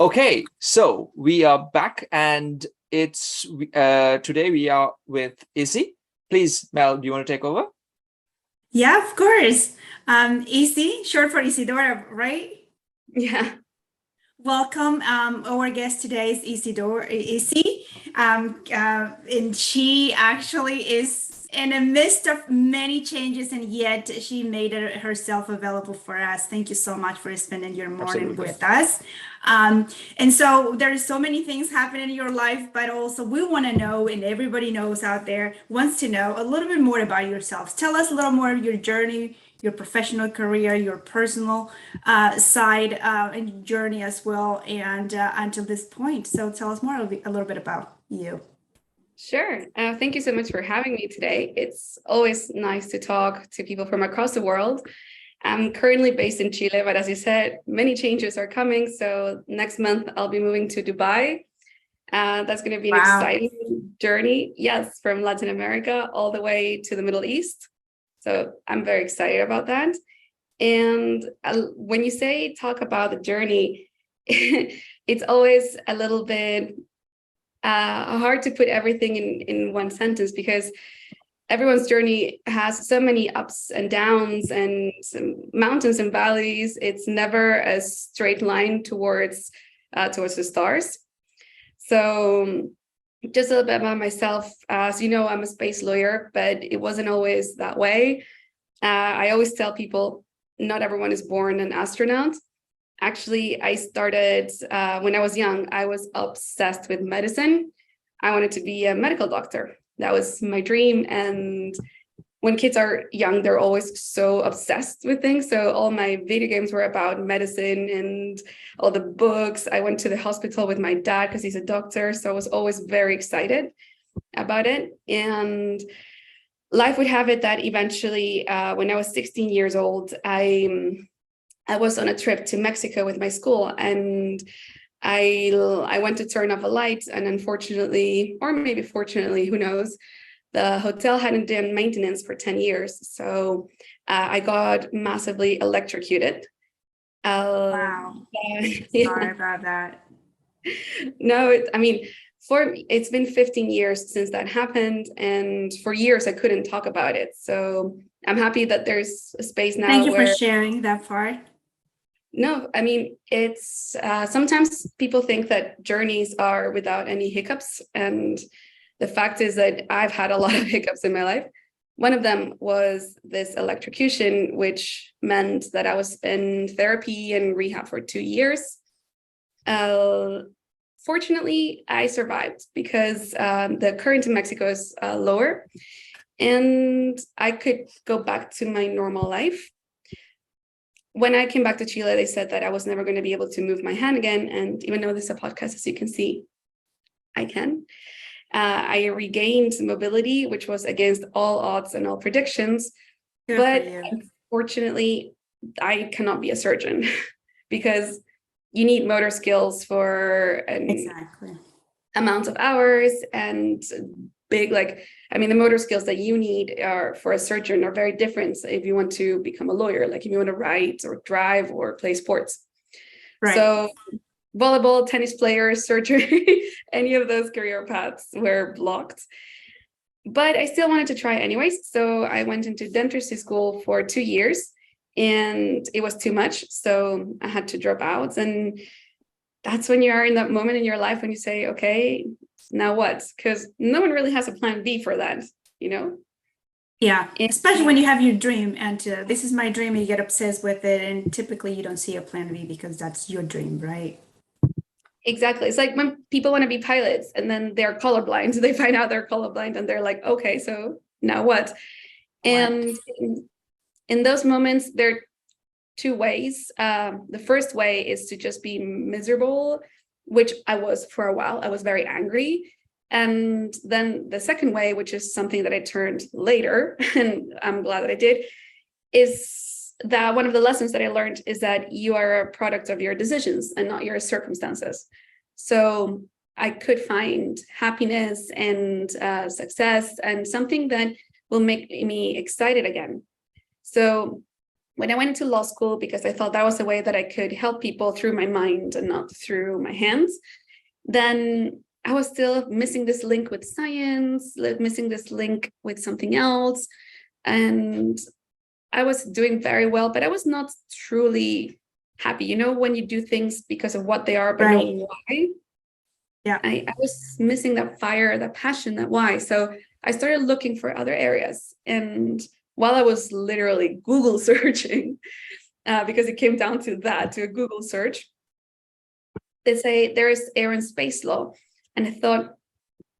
Okay, so we are back, and it's today we are with Izzy. Please, Mel, do you want to take over? Yeah, of course. Isi, short for Isidora, right? Yeah. Welcome. Our guest today is Isi, and she actually is in the midst of many changes, and yet she made herself available for us. Thank you so much for spending your morning Absolutely. with us. And so there's so many things happening in your life, but also we want to know, and everybody knows out there wants to know a little bit more about yourselves. Tell us a little more of your journey, your professional career, your personal side and journey as well, and until this point. So tell us more a little bit about you. Sure. Thank you so much for having me today. It's always nice to talk to people from across the world. I'm currently based in Chile, but as you said, many changes are coming. So next month, I'll be moving to Dubai. That's going to be an exciting journey. Yes, from Latin America all the way to the Middle East. So I'm very excited about that. And when you say talk about the journey, it's always a little bit hard to put everything in one sentence, because everyone's journey has so many ups and downs and some mountains and valleys. It's never a straight line towards the stars. So just a little bit about myself. As you know, I'm a space lawyer, but it wasn't always that way. I always tell people, not everyone is born an astronaut. Actually, I started when I was young. I was obsessed with medicine. I wanted to be a medical doctor. That was my dream. And when kids are young, they're always so obsessed with things. So all my video games were about medicine and all the books. I went to the hospital with my dad because he's a doctor. So I was always very excited about it. And life would have it that eventually, when I was 16 years old, I was on a trip to Mexico with my school, and I went to turn off a light, and unfortunately, or maybe fortunately, who knows, the hotel hadn't done maintenance for 10 years. So I got massively electrocuted. Wow. Yeah. Sorry about that. No, it's been 15 years since that happened, and for years I couldn't talk about it. So I'm happy that there's a space now. Thank you for sharing that part. No, it's sometimes people think that journeys are without any hiccups, and the fact is that I've had a lot of hiccups in my life. One of them was this electrocution, which meant that I was in therapy and rehab for 2 years. Fortunately, I survived because the current in Mexico is lower, and I could go back to my normal life. When I came back to Chile, they said that I was never going to be able to move my hand again. And even though this is a podcast, as you can see, I can. I regained mobility, which was against all odds and all predictions. Good but for you. Unfortunately, I cannot be a surgeon because you need motor skills for an Exactly. amount of hours, and the motor skills that you need are for a surgeon are very different if you want to become a lawyer, like if you want to write or drive or play sports. Right. So volleyball, tennis player, surgery, any of those career paths were blocked. But I still wanted to try anyways. So I went into dentistry school for 2 years, and it was too much. So I had to drop out. And that's when you are in that moment in your life when you say, okay, now what? Because no one really has a plan B for that, you know? Yeah, especially when you have your dream, and this is my dream, and you get obsessed with it, and typically you don't see a plan B because that's your dream, right? Exactly. It's like when people want to be pilots and then they're colorblind. They find out they're colorblind and they're like, okay, so now what? And in those moments, there are two ways. The first way is to just be miserable, which I was for a while. I was very angry. And then the second way, which is something that I turned later, and I'm glad that I did, is that one of the lessons that I learned is that you are a product of your decisions and not your circumstances. So I could find happiness and success and something that will make me excited again. So when I went into law school, because I thought that was the way that I could help people through my mind and not through my hands, then I was still missing this link with science, missing this link with something else. And I was doing very well, but I was not truly happy. You know, when you do things because of what they are, but Right. not why. Yeah. I was missing that fire, that passion, that why. So I started looking for other areas. And while I was literally Google searching, because it came down to that, to a Google search, they say there is air and space law. And I thought,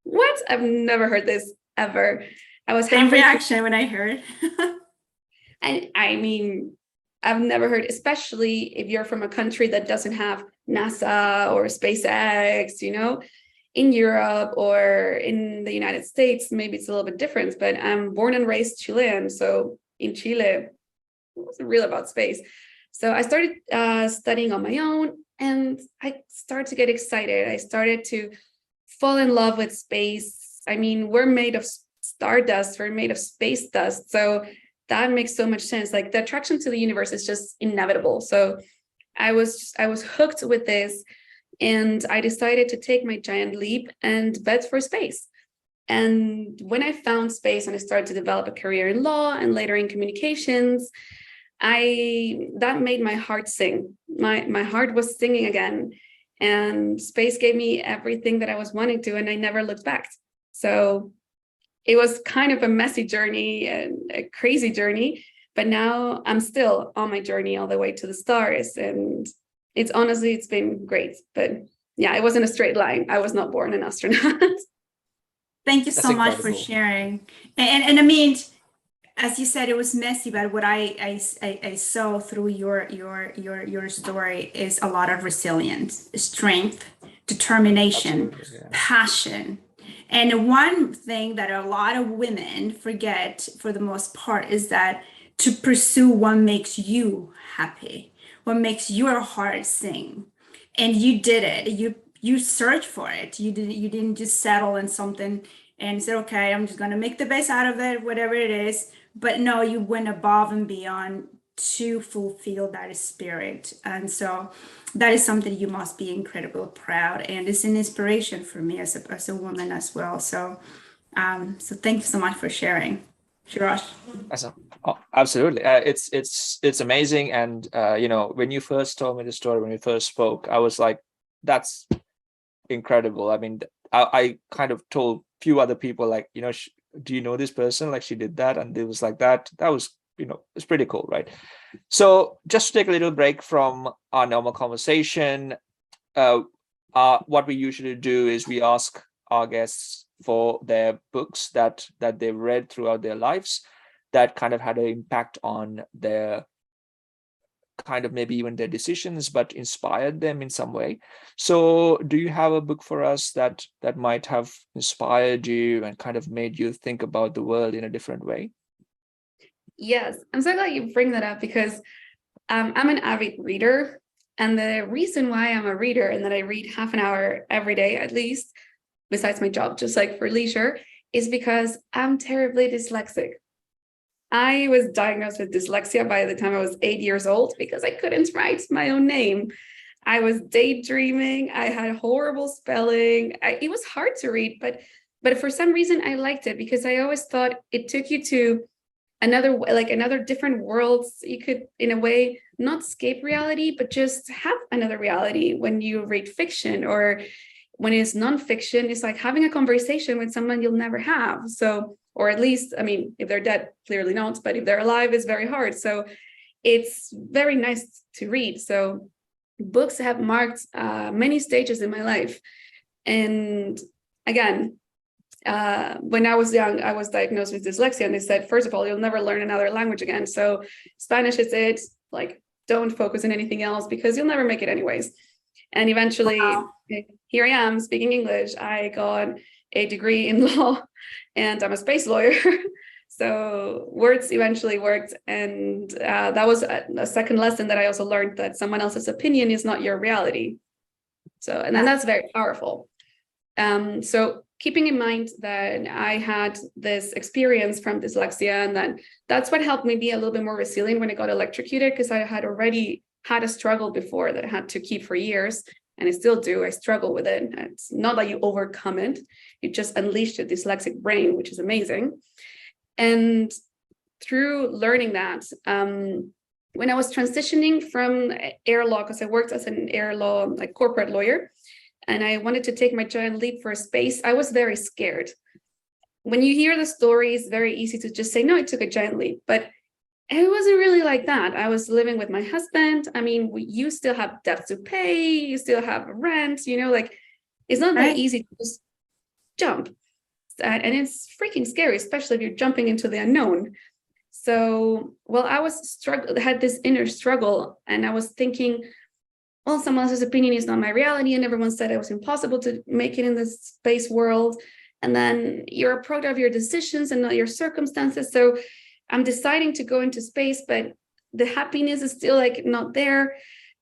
what? I've never heard this ever. I was Same halfway through- reaction when I heard. And I mean, I've never heard, especially if you're from a country that doesn't have NASA or SpaceX, you know, in Europe or in the United States, maybe it's a little bit different, but I'm born and raised Chilean. So in Chile, it wasn't real about space. So I started studying on my own, and I started to get excited. I started to fall in love with space. I mean, we're made of stardust, we're made of space dust. So that makes so much sense. Like the attraction to the universe is just inevitable. So I was hooked with this, and I decided to take my giant leap and bet for space. And when I found space and I started to develop a career in law and later in communications, that made my heart sing. My heart was singing again, and space gave me everything that I was wanting to, and I never looked back. So it was kind of a messy journey and a crazy journey, but now I'm still on my journey all the way to the stars. And it's been great. But yeah, it wasn't a straight line. I was not born an astronaut. Thank you That's so much for incredible. sharing. And I mean, as you said, it was messy, but what I saw through your story is a lot of resilience, strength, determination, Absolutely, yeah. passion. And one thing that a lot of women forget for the most part is that to pursue what makes you happy, what makes your heart sing. And you did it. You searched for it. You didn't just settle in something and said, okay, I'm just gonna make the best out of it, whatever it is. But no, you went above and beyond to fulfill that spirit. And so that is something you must be incredibly proud. And it's an inspiration for me as a woman as well. So so thank you so much for sharing. Shirosh. Oh, absolutely. It's amazing. And you know, when you first told me the story, when we first spoke, I was like, that's incredible. I mean, I kind of told few other people, like, you know, do you know this person? Like, she did that, and it was like that. That was, you know, it's pretty cool, right? So just to take a little break from our normal conversation, what we usually do is we ask our guests for their books that they've read throughout their lives that kind of had an impact on their kind of maybe even their decisions, but inspired them in some way. So do you have a book for us that might have inspired you and kind of made you think about the world in a different way? Yes, I'm so glad you bring that up, because I'm an avid reader. And the reason why I'm a reader and that I read half an hour every day, at least, besides my job, just like for leisure, is because I'm terribly dyslexic. I was diagnosed with dyslexia by the time I was 8 years old because I couldn't write my own name. I was daydreaming. I had horrible spelling. It was hard to read, but for some reason I liked it, because I always thought it took you to another different worlds. You could, in a way, not escape reality, but just have another reality. When you read fiction, or when it's nonfiction, it's like having a conversation with someone you'll never have. So, or at least, I mean, if they're dead, clearly not, but if they're alive, it's very hard. So it's very nice to read. So books have marked many stages in my life. And again, when I was young, I was diagnosed with dyslexia, and they said, first of all, you'll never learn another language again. So Spanish is it, like, don't focus on anything else because you'll never make it anyways. And eventually, here I am speaking English. I got a degree in law, and I'm a space lawyer. So words eventually worked. And that was a second lesson that I also learned, that someone else's opinion is not your reality. So, and then that's very powerful. So keeping in mind that I had this experience from dyslexia, and then that's what helped me be a little bit more resilient when I got electrocuted, because I had already had a struggle before that I had to keep for years, and I still do. I struggle with it. It's not that you overcome it, you just unleash your dyslexic brain, which is amazing. And through learning that, when I was transitioning from air law, because I worked as an air law, like corporate lawyer, and I wanted to take my giant leap for space, I was very scared. When you hear the story, it's very easy to just say, no, I took a giant leap, but it wasn't really like that. I was living with my husband. I mean, you still have debts to pay, you still have rent, like it's not that easy to just jump. And it's freaking scary, especially if you're jumping into the unknown. So, I had this inner struggle, and I was thinking, well, someone else's opinion is not my reality, and everyone said it was impossible to make it in the space world. And then you're a product of your decisions and not your circumstances. So I'm deciding to go into space, but the happiness is still like not there.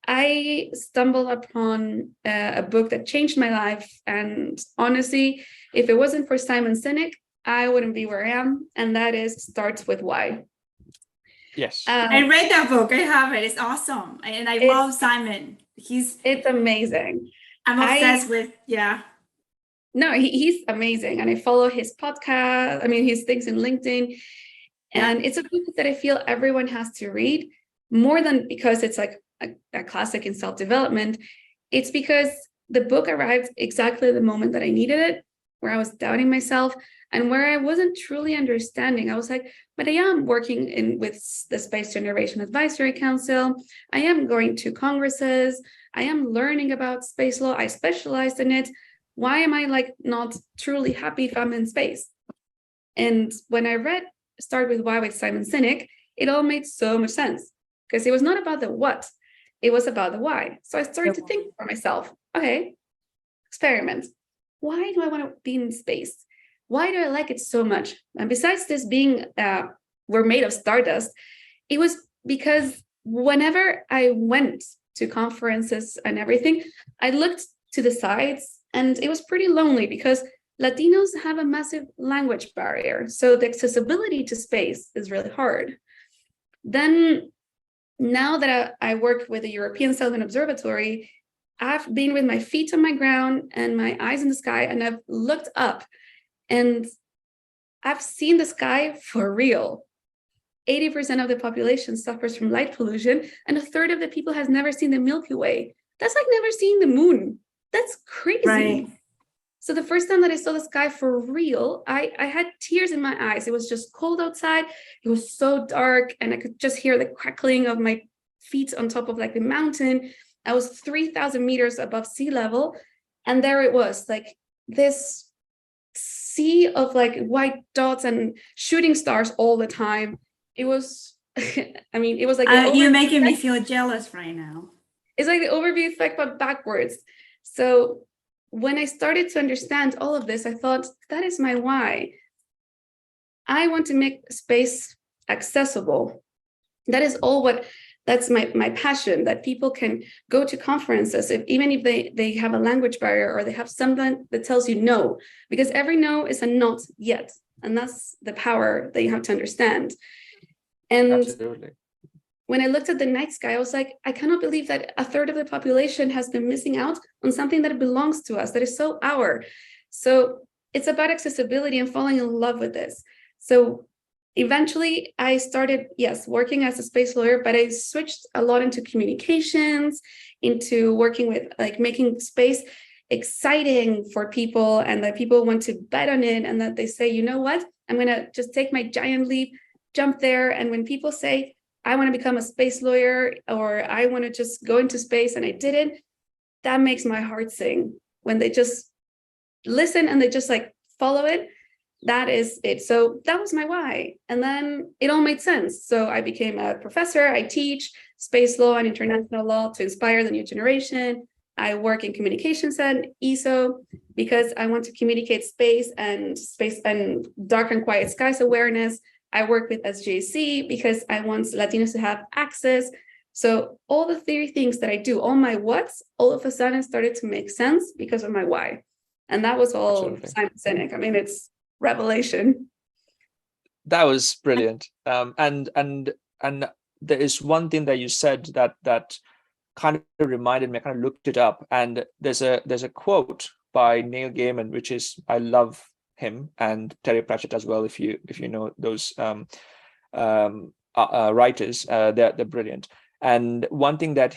I stumbled upon a book that changed my life. And honestly, if it wasn't for Simon Sinek, I wouldn't be where I am. And that is Starts With Why. Yes. I read that book. I have it. It's awesome. And I love Simon. It's amazing. I'm obsessed with, No, he's amazing. And I follow his podcast. I mean, his things in LinkedIn. And it's a book that I feel everyone has to read, more than because it's like a classic in self-development. It's because the book arrived exactly the moment that I needed it, where I was doubting myself and where I wasn't truly understanding. I was like, but I am working with the Space Generation Advisory Council. I am going to congresses. I am learning about space law. I specialized in it. Why am I like not truly happy if I'm in space? And when I read Start With Why with Simon Sinek, it all made so much sense, because it was not about the what, it was about the why. So I started to think for myself, okay, experiment. Why do I want to be in space? Why do I like it so much? And besides this being, we're made of stardust, it was because whenever I went to conferences and everything, I looked to the sides and it was pretty lonely, because Latinos have a massive language barrier. So the accessibility to space is really hard. Then now that I work with the European Southern Observatory, I've been with my feet on my ground and my eyes in the sky, and I've looked up and I've seen the sky for real. 80% of the population suffers from light pollution, and a third of the people has never seen the Milky Way. That's like never seeing the moon. That's crazy. Right. So the first time that I saw the sky for real, I had tears in my eyes. It was just cold outside. It was so dark, and I could just hear the crackling of my feet on top of like the mountain. I was 3,000 meters above sea level. And there it was, like this sea of like white dots and shooting stars all the time. It was, I mean, it was like you're making me feel jealous right now. It's like the overview effect, but backwards. So when I started to understand all of this, I thought, that is my why. I want to make space accessible. That is that's my passion, that people can go to conferences, even if they have a language barrier or they have something that tells you no, because every no is a not yet. And that's the power that you have to understand. And Absolutely. When I looked at the night sky, I was like, I cannot believe that a third of the population has been missing out on something that belongs to us, that is so our. So it's about accessibility and falling in love with this. So eventually I started, working as a space lawyer, but I switched a lot into communications, into working with like making space exciting for people, and that people want to bet on it, and that they say, you know what, I'm going to just take my giant leap, jump there. And when people say, I want to become a space lawyer, or I want to just go into space and I didn't, that makes my heart sing. When they just listen and they just like follow it, that is it. So that was my why. And then it all made sense. So I became a professor. I teach space law and international law to inspire the new generation. I work in communications at ESO because I want to communicate space and dark and quiet skies awareness. I work with SJC because I want Latinos to have access. So all the 3 things that I do, all my whats, all of a sudden started to make sense because of my why. And that was all Absolutely. Simon Sinek. I mean, it's revelation. That was brilliant. And there is one thing that you said that kind of reminded me. I kind of looked it up, and there's a quote by Neil Gaiman, which is, I love him, and Terry Pratchett as well. If you know those writers, they're brilliant. And one thing that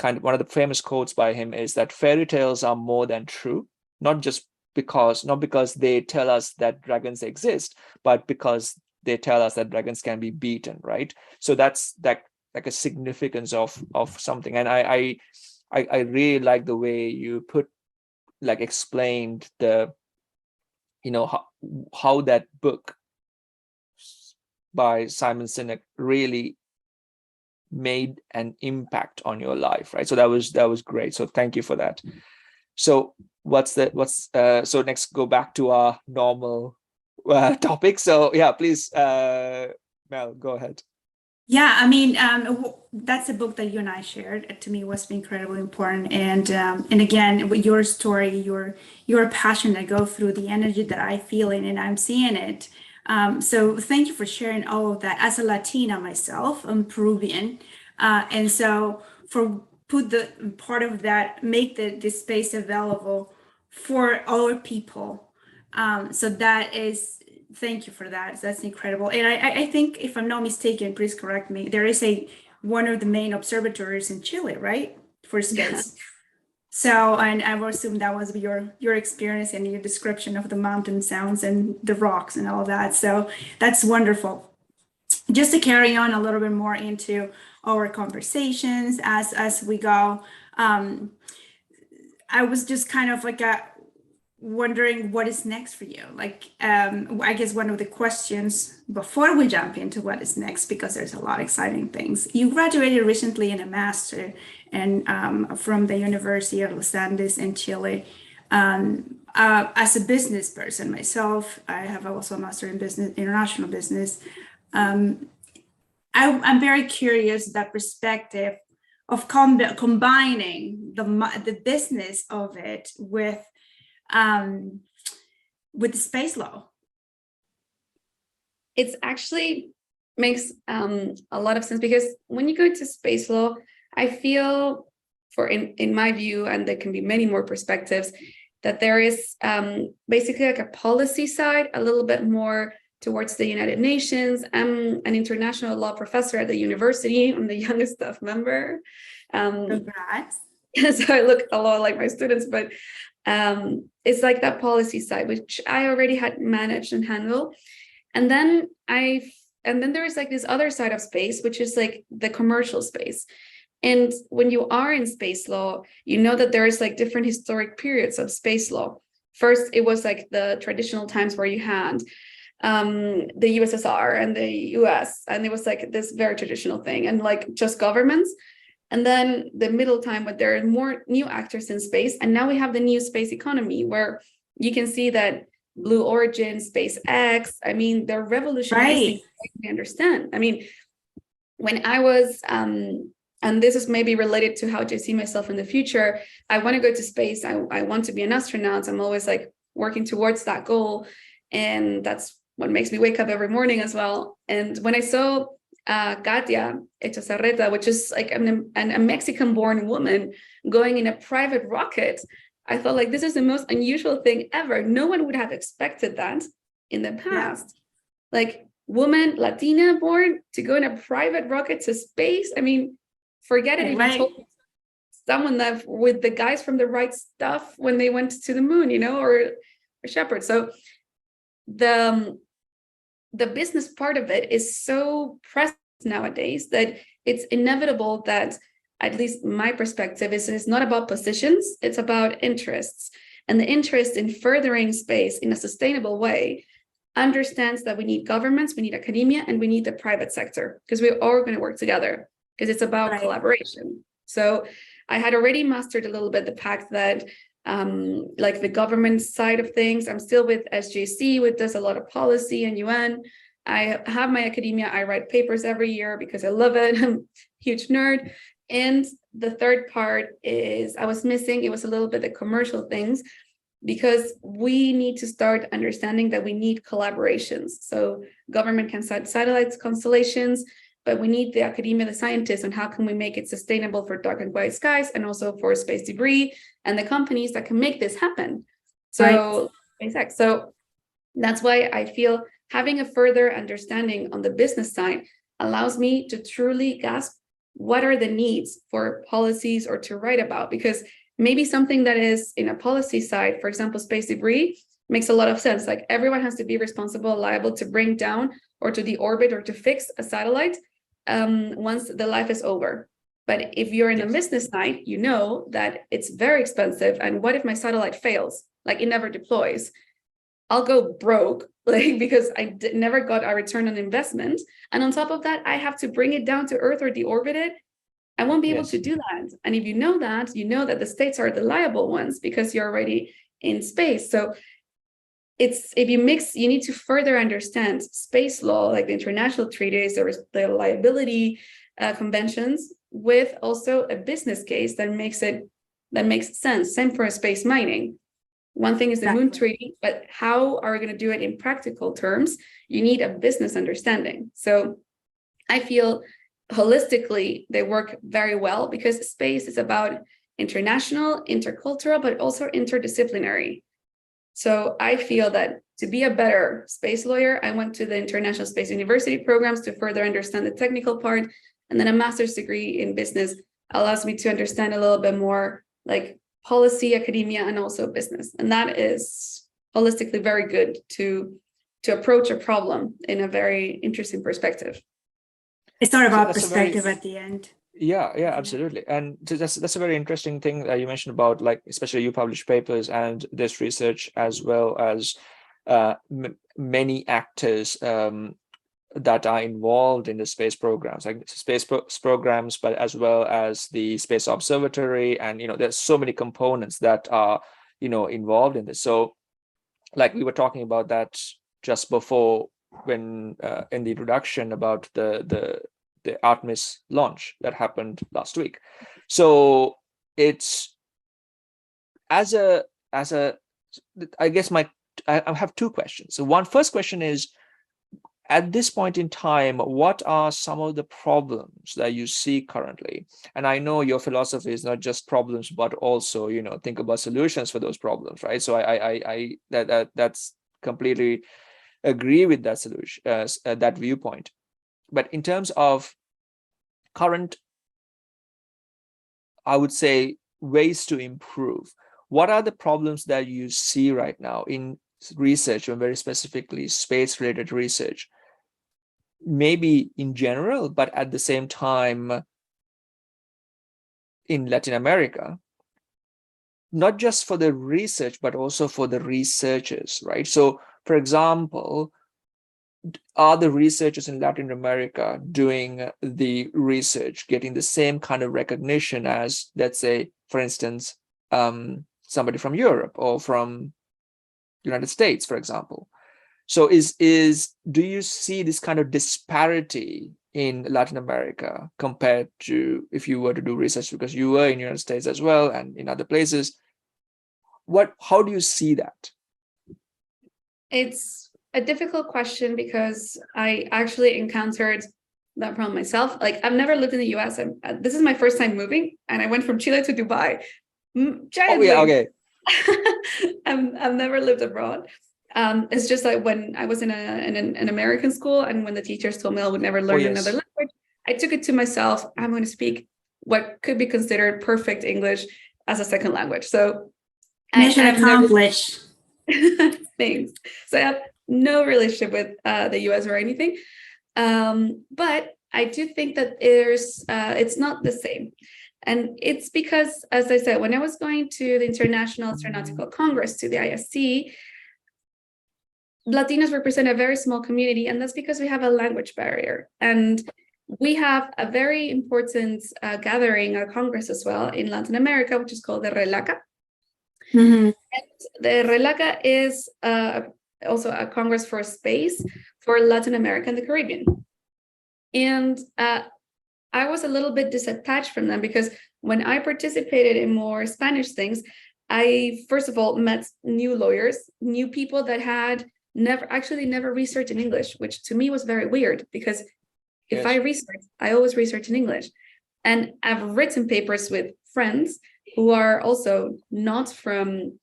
one of the famous quotes by him is that fairy tales are more than true, not because they tell us that dragons exist, but because they tell us that dragons can be beaten, right? So that's like a significance of something. And I really like the way you explained the, how that book by Simon Sinek really made an impact on your life, right? So that was great. So thank you for that. So so next, go back to our normal topic. So yeah, please, Mel, go ahead. Yeah, I mean, that's a book that you and I shared. To me, was incredibly important. And again, with your story, your passion that go through the energy that I feel in, and I'm seeing it. So thank you for sharing all of that. As a Latina myself, I'm Peruvian, and so put the part of that, make the space available for our people. So that is. Thank you for that. That's incredible. And I think, if I'm not mistaken, please correct me, there is one of the main observatories in Chile, right? For space. Yeah. So, and I will assume that was your experience and your description of the mountain sounds and the rocks and all that. So that's wonderful. Just to carry on a little bit more into our conversations as we go, I was just kind of wondering what is next for you. I guess one of the questions before we jump into what is next, because there's a lot of exciting things. You graduated recently in a master and from the University of Los Andes in Chile. As a business person myself, I have also a master in international business. I'm very curious that perspective of combining the business of it with the space law. It's actually makes a lot of sense, because when you go to space law, I feel, in my view, and there can be many more perspectives, that there is basically like a policy side, a little bit more towards the United Nations. I'm an international law professor at the university. I'm the youngest staff member. Congrats. So I look a lot like my students, but it's like that policy side, which I already had managed and handled. And then there is like this other side of space, which is like the commercial space. And when you are in space law, you know that there is like different historic periods of space law. First, it was like the traditional times where you had the USSR and the US, and it was like this very traditional thing, and like just governments. And then the middle time, where there are more new actors in space. And now we have the new space economy, where you can see that Blue Origin, SpaceX, I mean, they're revolutionizing. Right. We understand. I mean, when I was, and this is maybe related to how I see myself in the future, I want to go to space. I want to be an astronaut. I'm always like working towards that goal. And that's what makes me wake up every morning as well. And when I saw Katia Echazarreta, which is like a Mexican-born woman going in a private rocket, I thought, like, this is the most unusual thing ever. No one would have expected that in the past. Yeah. Like, woman, Latina-born, to go in a private rocket to space. I mean, forget it. Right. If you told someone that with the guys from the Right Stuff when they went to the moon, or Shepard. So the business part of it is so present nowadays that it's inevitable that, at least my perspective, is it's not about positions, it's about interests. And the interest in furthering space in a sustainable way understands that we need governments, we need academia, and we need the private sector, because we're all going to work together, because it's about collaboration. So I had already mastered a little bit the fact that like the government side of things, I'm still with SJC, which does a lot of policy and UN. I have my academia, I write papers every year because I love it. I'm a huge nerd. And the third part is I was missing, it was a little bit the commercial things. because we need to start understanding that we need collaborations. So government can set satellites, constellations, but we need the academia, the scientists, on how can we make it sustainable for dark and quiet skies, and also for space debris, and the companies that can make this happen. So, right. So that's why I feel having a further understanding on the business side allows me to truly grasp what are the needs for policies or to write about, because maybe something that is in a policy side, for example, space debris, makes a lot of sense. Like everyone has to be responsible, liable to bring down or to deorbit or to fix a satellite once the life is over. But if you're in the business side, you know that it's very expensive. And what if my satellite fails? Like it never deploys. I'll go broke, like, because I never got a return on investment. And on top of that, I have to bring it down to Earth or deorbit it. I won't be able to do that. And if you know that the states are the liable ones because you're already in space. So it's, if you mix, you need to further understand space law, like the international treaties, the liability conventions, with also a business case that makes sense. Same for space mining. One thing is the Moon Treaty, but how are we going to do it in practical terms? You need a business understanding. So I feel holistically they work very well, because space is about international, intercultural, but also interdisciplinary. So I feel that to be a better space lawyer, I went to the International Space University programs to further understand the technical part, and then a master's degree in business allows me to understand a little bit more like policy, academia, and also business. And that is holistically very good to approach a problem in a very interesting perspective. It's not about perspective at the end. Yeah, absolutely. And that's a very interesting thing that you mentioned about, like, especially you publish papers and this research, as well as many actors that are involved in the space programs, like programs, but as well as the Space Observatory. And, there's so many components that are, involved in this. So like we were talking about that just before, when in the introduction, about the Artemis launch that happened last week. So it's I guess I have two questions. So first question is, at this point in time, what are some of the problems that you see currently? And I know your philosophy is not just problems, but also, think about solutions for those problems, right? So that's completely agree with that solution, that viewpoint. But in terms of current, I would say, ways to improve, what are the problems that you see right now in research, and very specifically space-related research, maybe in general, but at the same time in Latin America, not just for the research, but also for the researchers, right? So, for example, are the researchers in Latin America doing the research getting the same kind of recognition as, let's say, for instance, somebody from Europe or from United States, for example? So do you see this kind of disparity in Latin America compared to if you were to do research, because you were in the United States as well and in other places? How do you see that? It's a difficult question, because I actually encountered that problem myself. Like, I've never lived in the US. This is my first time moving, and I went from Chile to Dubai. Oh yeah, okay. I've never lived abroad. It's just like when I was in an American school, and when the teachers told me I would never learn another language, I took it to myself. I'm going to speak what could be considered perfect English as a second language. So mission accomplished. Thanks. So I have no relationship with the US or anything. But I do think that it's not the same. And it's because, as I said, when I was going to the International Astronautical Congress, to the ISC, Latinos represent a very small community, and that's because we have a language barrier. And we have a very important gathering, a congress as well, in Latin America, which is called the RELACA. Mm-hmm. And the RELACA is also a congress for space for Latin America and the Caribbean. And I was a little bit disattached from them, because when I participated in more Spanish things, I first of all met new lawyers, new people that had never researched in English, which to me was very weird, because if Yes. I research, I always research in English. And I've written papers with friends who are also not from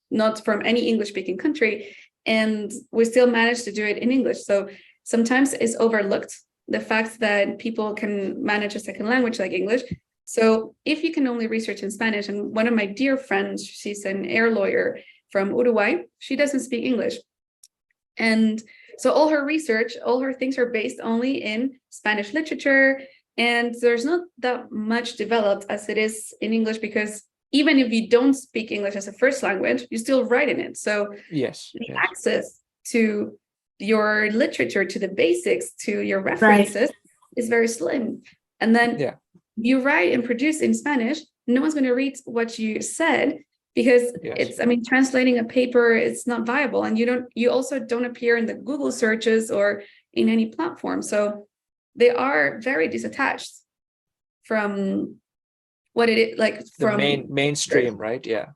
any English speaking country, and we still manage to do it in English. So sometimes it's overlooked, the fact that people can manage a second language like English. So if you can only research in Spanish, and one of my dear friends, she's an air lawyer from Uruguay, she doesn't speak English. And so all her research, all her things are based only in Spanish literature. And there's not that much developed as it is in English, because even if you don't speak English as a first language, you still write in it. So Yes. the Yes. access to your literature, to the basics, to your references is very slim. And then Yeah. you write and produce in Spanish, no one's going to read what you said, because Yes. it's, I mean, translating a paper, it's not viable. And you also don't appear in the Google searches or in any platform. So they are very disattached from what it is, like The from mainstream, right? Yeah.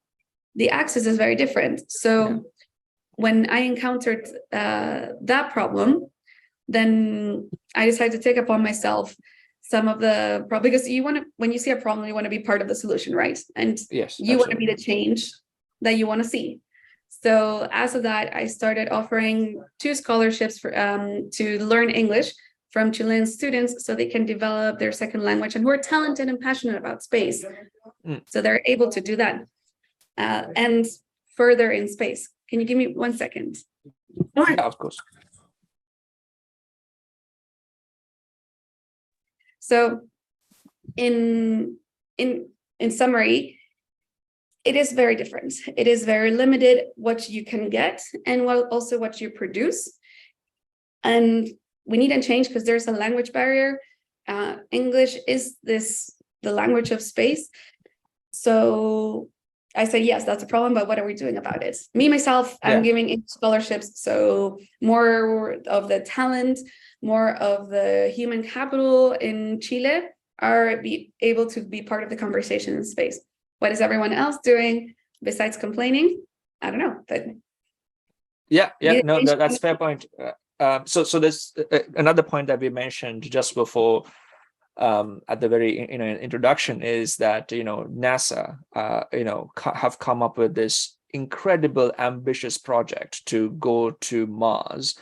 the access is very different. So when I encountered that problem, then I decided to take upon myself some of the problem, because you want to, when you see a problem, you want to be part of the solution, right? And Yes. you want to be absolutely. the change that you want to see. So as of that, I started offering 2 scholarships for to learn English from Chilean students, so they can develop their second language, and who are talented and passionate about space. So they're able to do that. And further in space. Can you give me 1 second? Yeah, of course. So in summary, it is very different. It is very limited what you can get, and also what you produce. And we need a change, because there's a language barrier. English is the language of space. So I say, yes, that's a problem, but what are we doing about it? Me, myself, I'm giving English scholarships. So more of the talent, more of the human capital in Chile are able to be part of the conversation in space. What is everyone else doing besides complaining? I don't know, but no, that's a fair point. So there's another point that we mentioned just before, at the very introduction, is that NASA have come up with this incredible ambitious project to go to Mars,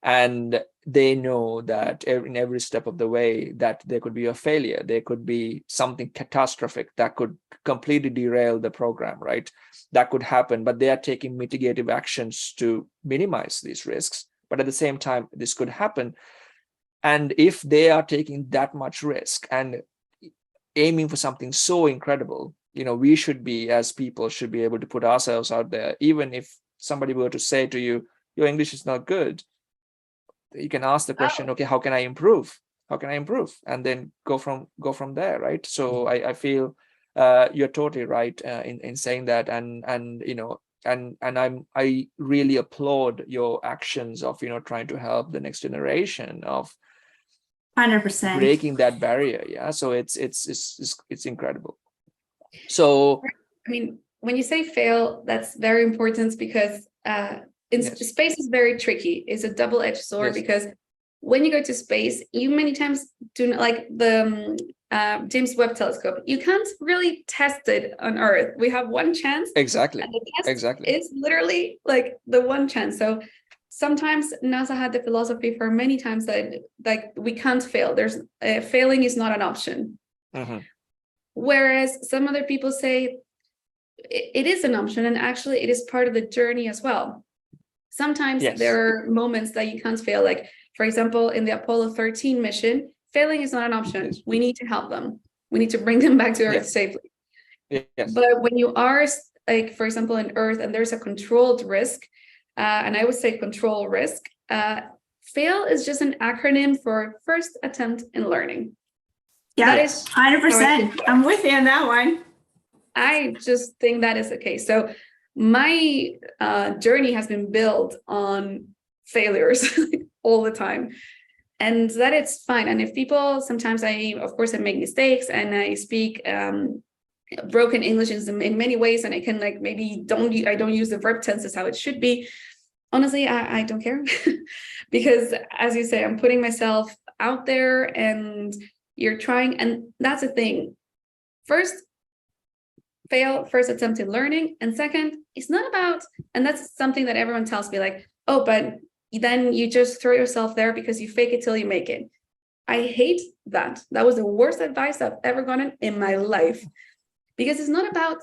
and they know that in every step of the way that there could be a failure, there could be something catastrophic that could completely derail the program, right? That could happen, but they are taking mitigative actions to minimize these risks. But at the same time, this could happen. And if they are taking that much risk and aiming for something so incredible, we should be, as people, should be able to put ourselves out there. Even if somebody were to say to you, your English is not good, you can ask the question, okay, how can I improve? And then go from there, right? So I feel you're totally right in saying that. And I really applaud your actions of trying to help the next generation of 100% breaking that barrier. Yeah, so it's incredible. So I mean, when you say fail, that's very important, because space is very tricky. It's a double-edged sword, because when you go to space, you many times do not, like the James Webb Telescope, you can't really test it on Earth. We have one chance. Exactly. And the test is literally like the one chance. So sometimes NASA had the philosophy for many times that like we can't fail. There's failing is not an option. Whereas some other people say it is an option, and actually it is part of the journey as well. Sometimes there are moments that you can't fail. Like, for example, in the Apollo 13 mission, failing is not an option. We need to help them. We need to bring them back to Earth safely. But when you are, like, for example, in Earth, and there's a controlled risk, and I would say control risk, fail is just an acronym for first attempt in learning. Yeah, that is 100%. I'm with you on that one. I just think that is the case. So my journey has been built on failures all the time, and that it's fine. And if people, sometimes of course I make mistakes, and I speak broken English in many ways, and I can like maybe I don't use the verb tenses how it should be. Honestly, I don't care because as you say, I'm putting myself out there and you're trying, and that's the thing. First, fail, first attempt in learning. And second, it's not about, and that's something that everyone tells me like, oh, but then you just throw yourself there because you fake it till you make it. I hate that. That was the worst advice I've ever gotten in my life. Because it's not about,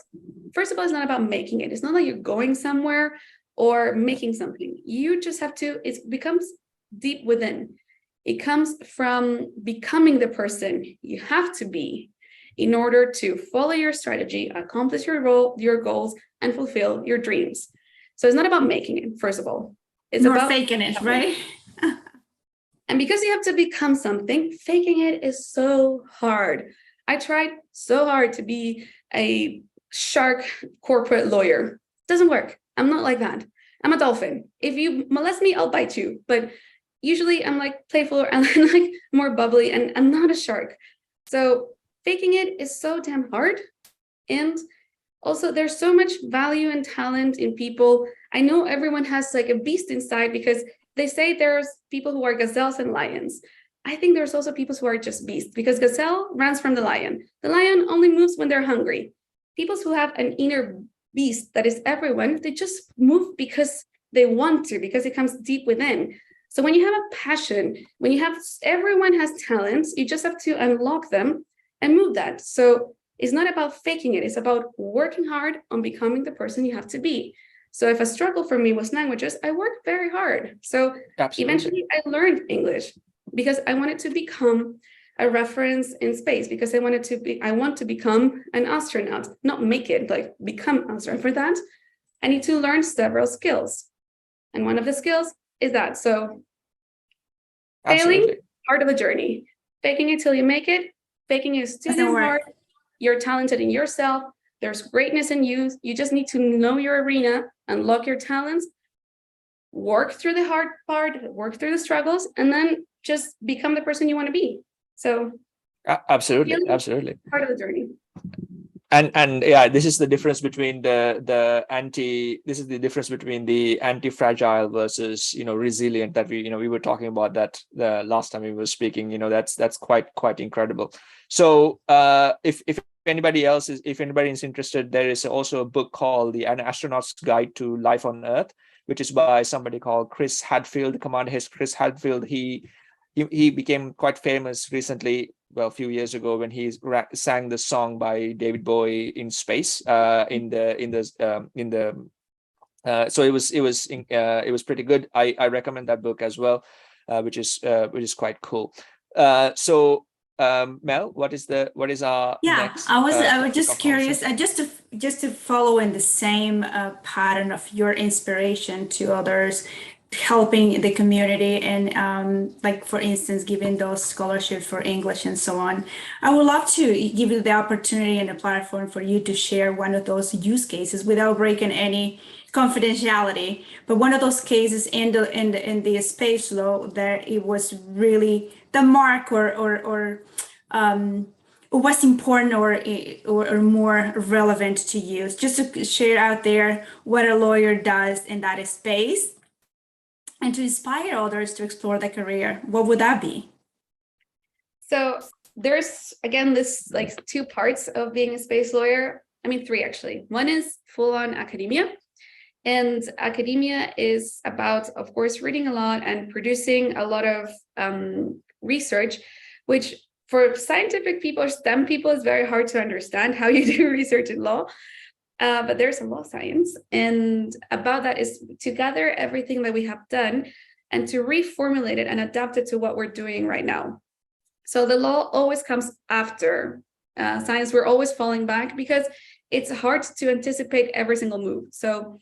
first of all, it's not about making it. It's not like you're going somewhere or making something. You just have to, it becomes deep within. It comes from becoming the person you have to be in order to follow your strategy, accomplish your role, your goals, and fulfill your dreams. So it's not about making it, first of all. It's Nor about faking it, right? And because you have to become something, faking it is so hard. I tried so hard to be a shark corporate lawyer. Doesn't work. I'm not like that. I'm a dolphin. If you molest me, I'll bite you. But usually I'm like playful and like more bubbly, and I'm not a shark. So faking it is so damn hard. And also there's so much value and talent in people. I know everyone has like a beast inside because they say there's people who are gazelles and lions. I think there's also people who are just beasts because gazelle runs from the lion. The lion only moves when they're hungry. People who have an inner beast that is everyone, they just move because they want to, because it comes deep within. So when you have a passion, when you have, everyone has talents, you just have to unlock them and move that. So it's not about faking it. It's about working hard on becoming the person you have to be. So if a struggle for me was languages, I worked very hard. So eventually I learned English because I wanted to become a reference in space, because I want to become an astronaut, not make it, like become an astronaut. For that, I need to learn several skills. And one of the skills is that. So failing, part of the journey. Faking it till you make it. Faking it is too damn hard. You're talented in yourself. There's greatness in you. You just need to know your arena, unlock your talents, work through the hard part, work through the struggles, and then just become the person you want to be. So absolutely part of the journey. And yeah, this is the difference between the anti-fragile versus, you know, resilient that we were talking about that the last time we were speaking. You know, that's quite incredible. So if anybody is interested, there is also a book called An Astronaut's Guide to Life on Earth, which is by somebody called Chris Hadfield. Commander Chris Hadfield. He became quite famous recently, well, a few years ago, when he sang the song by David Bowie in space. So it was pretty good. I recommend that book as well, which is quite cool. So Mel, what is our next? I was just curious, just to follow in the same pattern of your inspiration to others, helping the community, and like for instance giving those scholarships for English and so on. I would love to give you the opportunity and a platform for you to share one of those use cases without breaking any confidentiality, but one of those cases in the space law that it was really the mark or what's important or more relevant to you, just to share out there what a lawyer does in that space and to inspire others to explore the career. What would that be? So there's, again, this like two parts of being a space lawyer. I mean, three actually. One is full-on academia. And academia is about, of course, reading a lot and producing a lot of research, which for scientific people or STEM people is very hard to understand how you do research in law. But there's a law science, and about that is to gather everything that we have done and to reformulate it and adapt it to what we're doing right now. So the law always comes after science. We're always falling back because it's hard to anticipate every single move. So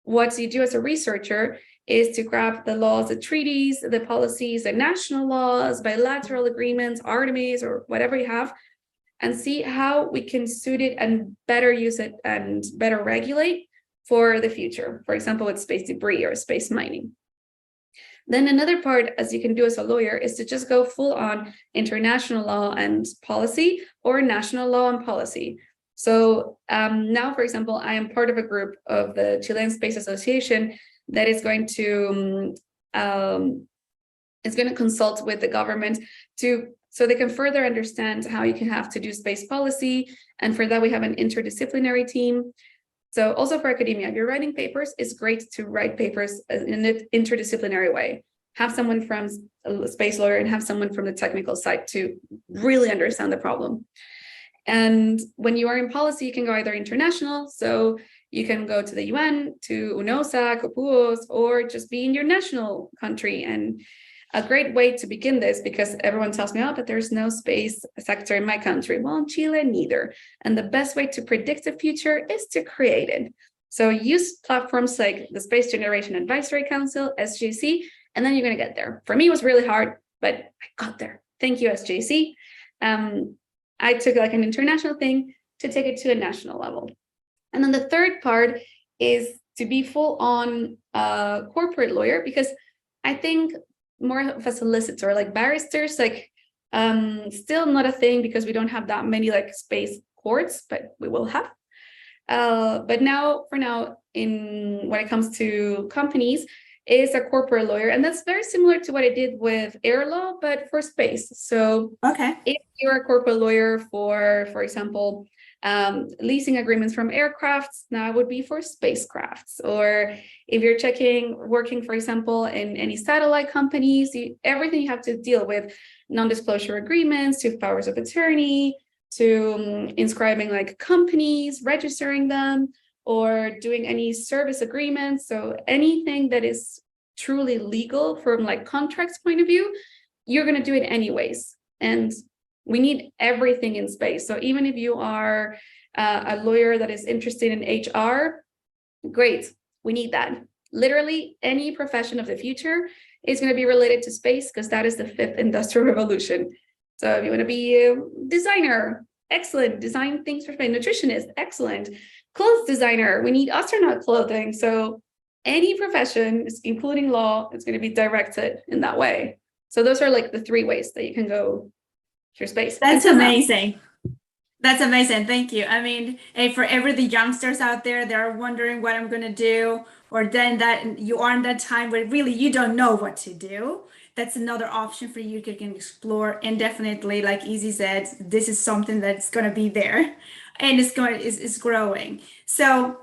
what you do as a researcher is to grab the laws, the treaties, the policies, the national laws, bilateral agreements, Artemis, or whatever you have, and see how we can suit it and better use it and better regulate for the future. For example, with space debris or space mining. Then another part, as you can do as a lawyer, is to just go full on international law and policy or national law and policy. So now, for example, I am part of a group of the Chilean Space Association that is going to consult with the government so they can further understand how you can have to do space policy. And for that, we have an interdisciplinary team. So also for academia, if you're writing papers, it's great to write papers in an interdisciplinary way. Have someone from a space lawyer and have someone from the technical side to really understand the problem. And when you are in policy, you can go either international, so you can go to the UN, to UNOSA, COPUOS, or just be in your national country. And a great way to begin this, because everyone tells me, oh, but there's no space sector in my country. Well, in Chile, neither. And the best way to predict the future is to create it. So use platforms like the Space Generation Advisory Council, SJC, and then you're going to get there. For me, it was really hard, but I got there. Thank you, SJC. I took like an international thing to take it to a national level. And then the third part is to be full on corporate lawyer, because I think more of a solicitor, like barristers, like still not a thing because we don't have that many like space courts, but we will have. But now, for now, when it comes to companies, is a corporate lawyer, and that's very similar to what I did with air law, but for space. So Okay. if you're a corporate lawyer for example, leasing agreements from aircrafts, now it would be for spacecrafts. Or if you're working, for example, in any satellite companies, everything you have to deal with, non-disclosure agreements, to powers of attorney, to inscribing like companies, registering them, or doing any service agreements. So anything that is truly legal from like contracts point of view, you're going to do it anyways. And we need everything in space. So even if you are a lawyer that is interested in HR, great, we need that. Literally any profession of the future is going to be related to space, because that is the fifth industrial revolution. So if you want to be a designer, excellent. Design things for space. Nutritionist, excellent. Clothes designer, we need astronaut clothing. So any profession, including law, is going to be directed in that way. So those are like the three ways that you can go through space. That's amazing. That's amazing. Thank you. I mean, and for the youngsters out there, they're wondering what I'm going to do, or then that you are in that time where really you don't know what to do. That's another option for you can explore. And definitely, like Easy said, this is something that's going to be there, and it's growing. So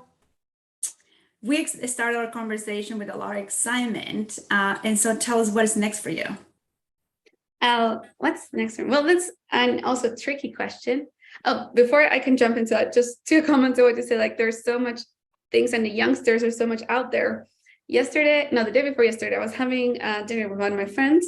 we started our conversation with a lot of excitement, and so tell us what is next for you. What's next? Well, that's an also tricky question. Oh, before I can jump into that, just two comments I want to say, like there's so much things, and the youngsters are so much out there. The day before yesterday, I was having dinner with one of my friends,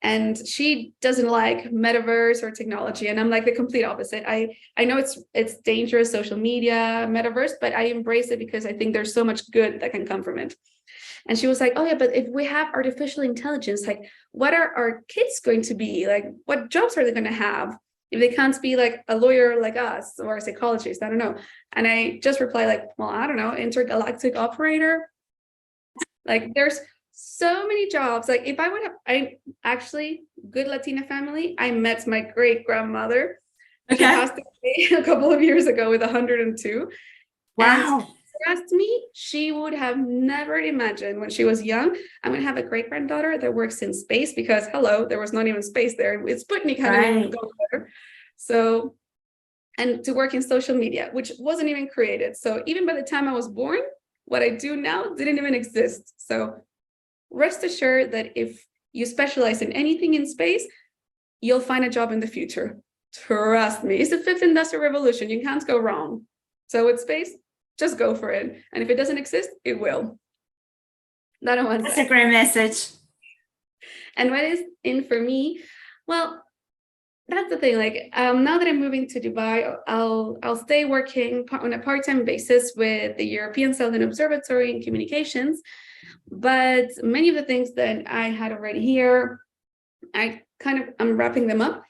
and she doesn't like metaverse or technology, and I'm like the complete opposite. I know it's dangerous, social media, metaverse, but I embrace it because I think there's so much good that can come from it. And she was like, oh yeah, but if we have artificial intelligence, like what are our kids going to be? Like what jobs are they going to have if they can't be like a lawyer like us or a psychologist? I don't know. And I just replied like, well, I don't know, intergalactic operator. Like there's so many jobs. Like if I actually, good Latina family, I met my great grandmother. Okay. She passed away a couple of years ago with 102. Wow. And trust me, she would have never imagined when she was young, I'm going to have a great granddaughter that works in space, because hello, there was not even space there. It's Sputnik hadn't even gone there. So, and to work in social media, which wasn't even created. So even by the time I was born, what I do now didn't even exist. So rest assured that if you specialize in anything in space, you'll find a job in the future. Trust me, it's the fifth industrial revolution. You can't go wrong. So with space, just go for it. And if it doesn't exist, it will. That's a great message. And what is in for me? Well, that's the thing. Like now that I'm moving to Dubai, I'll stay working on a part-time basis with the European Southern Observatory in communications. But many of the things that I had already here, I'm wrapping them up.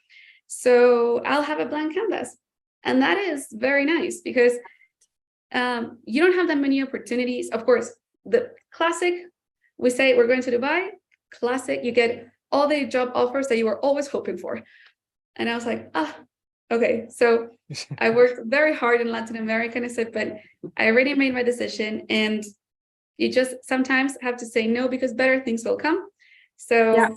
So I'll have a blank canvas. And that is very nice, because you don't have that many opportunities. Of course, the classic, we say we're going to Dubai, classic, you get all the job offers that you were always hoping for. And I was like, Okay, so I worked very hard in Latin America, and I said, but I already made my decision, and you just sometimes have to say no because better things will come. So Yeah.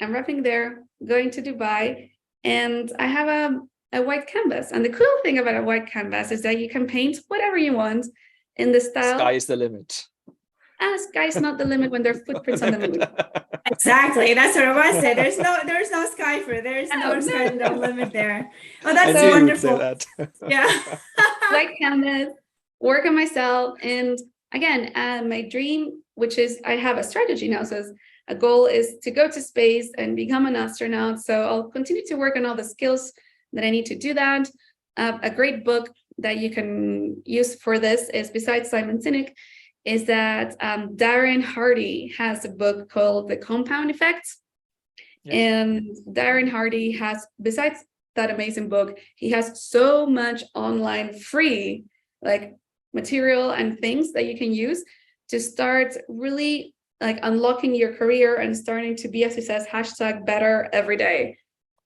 I'm wrapping there, going to Dubai, and I have a white canvas. And the cool thing about a white canvas is that you can paint whatever you want in the style. Sky is the limit. Sky's not the limit when there are footprints on the moon. Exactly. That's what I was saying. There's no sky for there's no sky, no limit there. Oh, that's I knew you would say wonderful. that. Yeah. White canvas, work on myself. And again, my dream, which is I have a strategy now. So a goal is to go to space and become an astronaut. So I'll continue to work on all the skills that I need to do that. A great book that you can use for this is, besides Simon Sinek, is that Darren Hardy has a book called The Compound Effect. Yes. And Darren Hardy has, besides that amazing book, he has so much online free like material and things that you can use to start really like unlocking your career and starting to be, as he says, #better every day.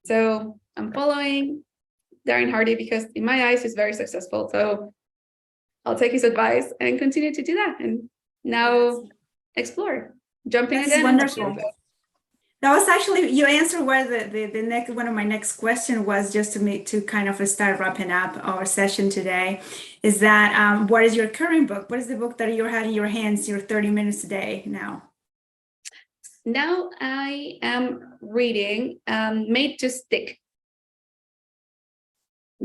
So I'm following Darren Hardy because in my eyes, he's very successful. So I'll take his advice and continue to do that. And now explore, jumping That's again. Wonderful. That was actually, you answered where the next one of my next question was, just to kind of start wrapping up our session today, is that what is your current book? What is the book that you have in your hands, your 30 minutes a day now? Now I am reading Made to Stick.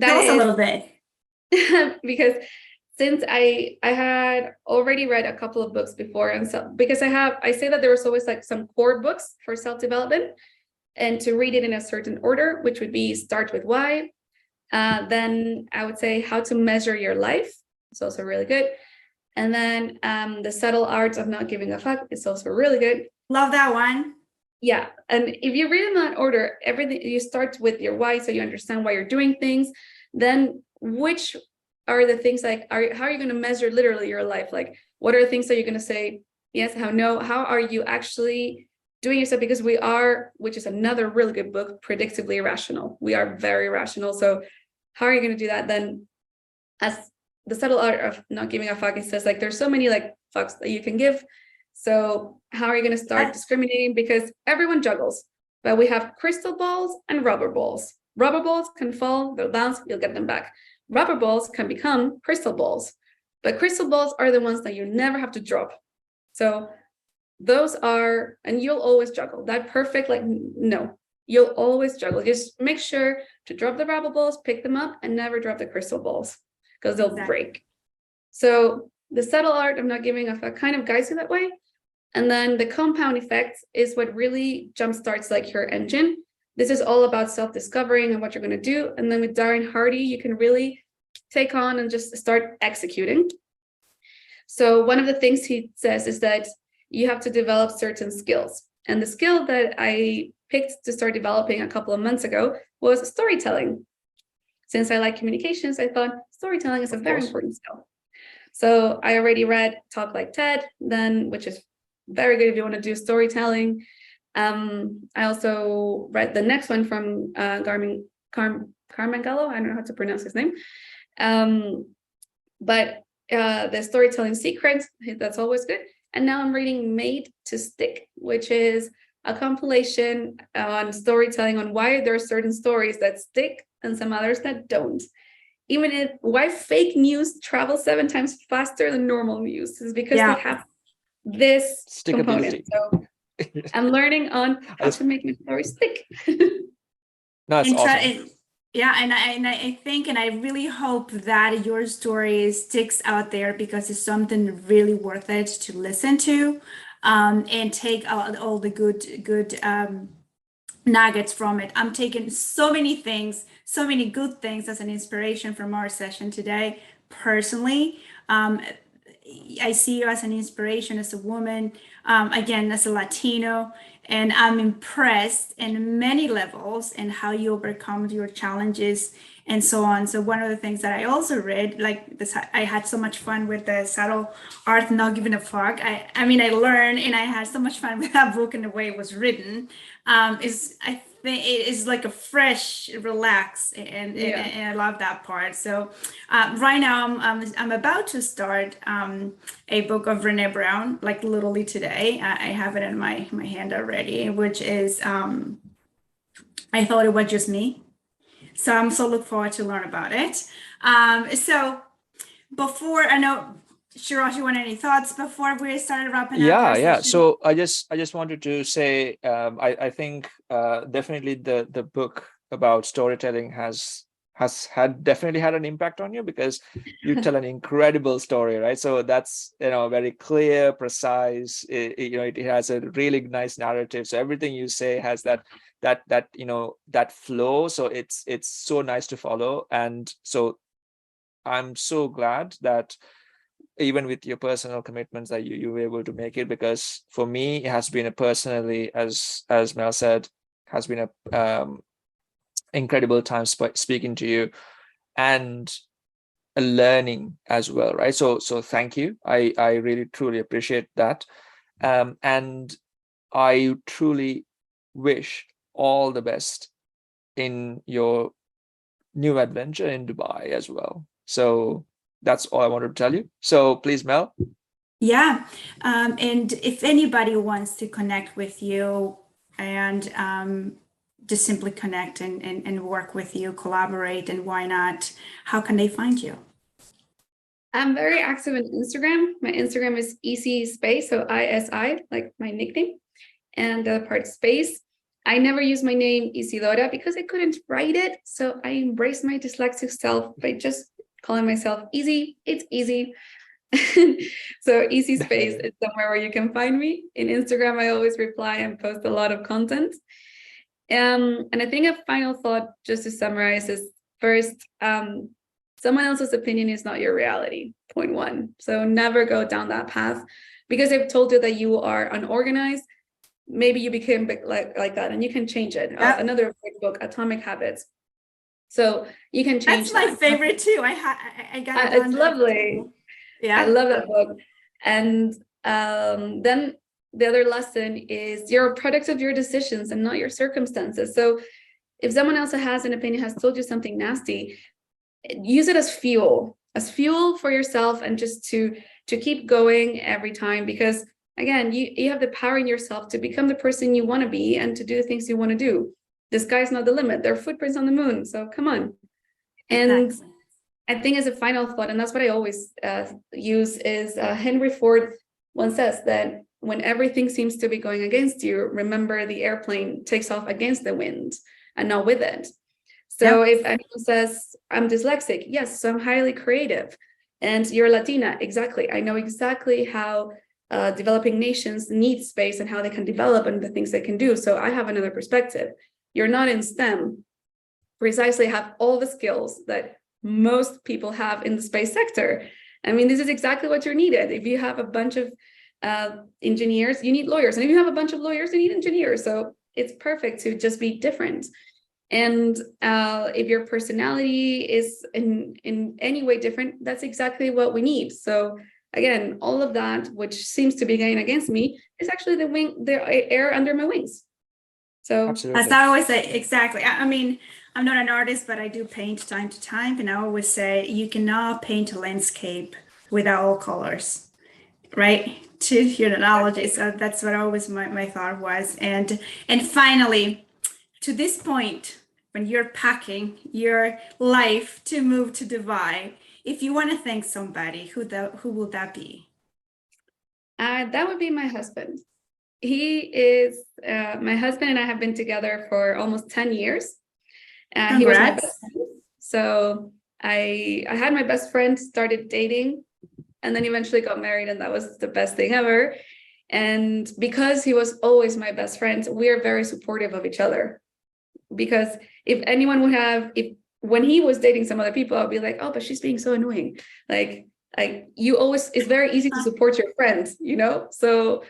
Tell us a little bit. Because since I had already read a couple of books before, and so because I say that there was always like some core books for self-development, and to read it in a certain order, which would be start with why, then I would say How to Measure Your Life. It's also really good. And then The Subtle Art of Not Giving a Fuck is also really good. Love that one. Yeah, and if you read in that order, everything, you start with your why, so you understand why you're doing things. Then which are the things like, how are you going to measure literally your life? Like, what are the things that you're going to say yes, how no? How are you actually doing yourself? Because we are, which is another really good book, Predictably Irrational. We are very rational. So how are you going to do that? Then, as The Subtle Art of Not Giving a Fuck, it says like there's so many like fucks that you can give. So how are you going to start discriminating? Because everyone juggles, but we have crystal balls and rubber balls. Rubber balls can fall, they'll bounce, you'll get them back. Rubber balls can become crystal balls, but crystal balls are the ones that you never have to drop. So those are, and you'll always juggle. That perfect, like, no, you'll always juggle. Just make sure to drop the rubber balls, pick them up, and never drop the crystal balls because they'll break. So The Subtle Art of Not Giving a Fuck kind of guides you that way. And then The Compound Effect is what really jumpstarts like your engine. This is all about self-discovering and what you're going to do. And then with Darren Hardy, you can really take on and just start executing. So one of the things he says is that you have to develop certain skills. And the skill that I picked to start developing a couple of months ago was storytelling. Since I like communications, I thought storytelling is a very important skill. So I already read Talk Like TED, then, which is very good if you want to do storytelling. I also read the next one from Carmen Gallo. I don't know how to pronounce his name. But the Storytelling Secrets, that's always good. And now I'm reading Made to Stick, which is a compilation on storytelling, on why there are certain stories that stick and some others that don't. Even if why fake news travels 7 times faster than normal news is because they have this component. So I'm learning on how to make a story stick. No, it's awesome. And I think, and I really hope that your story sticks out there because it's something really worth it to listen to, and take all the good nuggets from it. I'm taking so many things, so many good things as an inspiration from our session today. Personally, I see you as an inspiration, as a woman, again, as a Latino, and I'm impressed in many levels and how you overcome your challenges and so on. So one of the things that I also read, like this, I had so much fun with The Subtle Art of Not Giving a Fuck. I mean, I learned and I had so much fun with that book and the way it was written. I it is like a fresh, relax, and I love that part. So right now I'm about to start a book of Brené Brown, like literally today. I have it in my hand already, which is I Thought It Was Just Me. So I'm so look forward to learn about it. So before I know, Shiraz, you want any thoughts before we started wrapping up our Yeah. session? So I just wanted to say, I think definitely the book about storytelling has definitely had an impact on you, because you tell an incredible story, right? So that's, very clear, precise. It has a really nice narrative. So everything you say has that flow. So it's so nice to follow. And so I'm so glad that even with your personal commitments that you were able to make it, because for me it has been a personally, as Mel said, has been a incredible time speaking to you, and a learning as well, right? So thank you. I really truly appreciate that, and I truly wish all the best in your new adventure in Dubai as well. So that's all I wanted to tell you. So please, Mel. Yeah. And if anybody wants to connect with you and just simply connect and work with you, collaborate, and why not, how can they find you? I'm very active on Instagram. My Instagram is EC Space, so ISI, like my nickname, and the part space. I never use my name Isidora because I couldn't write it. So I embraced my dyslexic self by just calling myself Easy. It's easy. So EC Space is somewhere where you can find me. In Instagram, I always reply and post a lot of content. And I think a final thought, just to summarize, is first, someone else's opinion is not your reality, point one. So never go down that path, because I've told you that you are unorganized. Maybe you became like that, and you can change it. Yep. Another great book, Atomic Habits. So you can change. That's my favorite too. I got it. It's lovely. Yeah, I love that book. And then the other lesson is you're a product of your decisions and not your circumstances. So if someone else has an opinion, has told you something nasty, use it as fuel for yourself, and just to keep going every time, because again, you have the power in yourself to become the person you want to be and to do the things you want to do. The sky's not the limit. There are footprints on the moon. So come on. And exactly. I think as a final thought, and that's what I always use, is Henry Ford once says that when everything seems to be going against you, remember the airplane takes off against the wind and not with it. So if anyone says, I'm dyslexic, yes, so I'm highly creative. And you're Latina, exactly. I know exactly how developing nations need space and how they can develop and the things they can do. So I have another perspective. You're not in STEM, precisely have all the skills that most people have in the space sector. I mean, this is exactly what you're needed. If you have a bunch of engineers, you need lawyers. And if you have a bunch of lawyers, you need engineers. So it's perfect to just be different. And if your personality is in any way different, that's exactly what we need. So again, all of that, which seems to be going against me, is actually the air under my wings. So Absolutely. as I always say, exactly. I mean, I'm not an artist, but I do paint time to time. And I always say, you cannot paint a landscape without all colors, right? To your analogy. So that's what always my thought was. And finally, to this point, when you're packing your life to move to Dubai, if you want to thank somebody, who will that be? That would be my husband. He is my husband, and I have been together for almost 10 years. He was my best friend. So I had my best friend, started dating, and then eventually got married, and that was the best thing ever. And because he was always my best friend, we are very supportive of each other. Because if anyone would have, when he was dating some other people, I'd be like, oh, but she's being so annoying. Like you always, it's very easy to support your friends, you know? So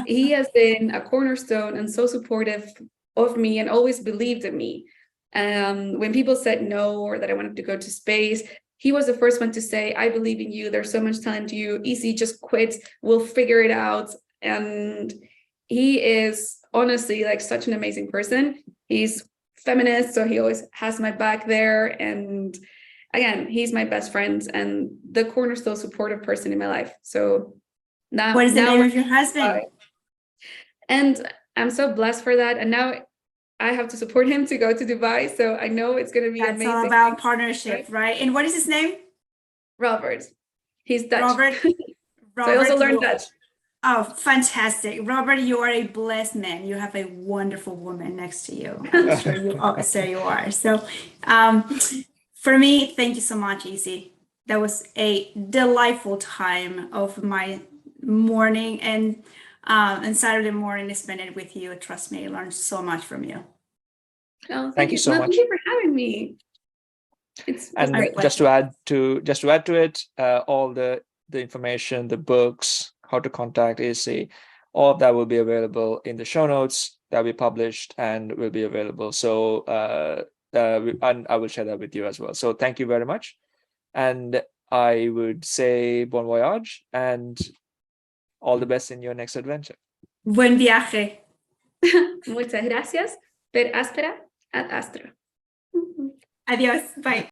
he has been a cornerstone and so supportive of me and always believed in me. When people said no, or that I wanted to go to space, he was the first one to say, I believe in you. There's so much talent to you. Easy, just quit. We'll figure it out. And he is honestly like such an amazing person. He's feminist, so he always has my back there. And again, he's my best friend and the cornerstone supportive person in my life. So now, what is the name of your husband? And I'm so blessed for that. And now I have to support him to go to Dubai. So I know it's going to be amazing. That's all about partnership, right? And what is his name? Robert. He's Dutch. Robert. So I also learned Dutch. Oh, fantastic. Robert, you are a blessed man. You have a wonderful woman next to you. I'm sure you are. So you are. So for me, thank you so much, Izzy. That was a delightful time of my morning and Saturday morning to spend it with you. Trust me, I learned so much from you. Oh, Thank you so much. Thank you for having me. It's And great. just to add to it, all the information, the books, how to contact AC, all of that will be available in the show notes that we published and will be available. So and I will share that with you as well. So thank you very much. And I would say bon voyage and all the best in your next adventure. Buen viaje. Muchas gracias. Per aspera ad astra. Adiós. Bye.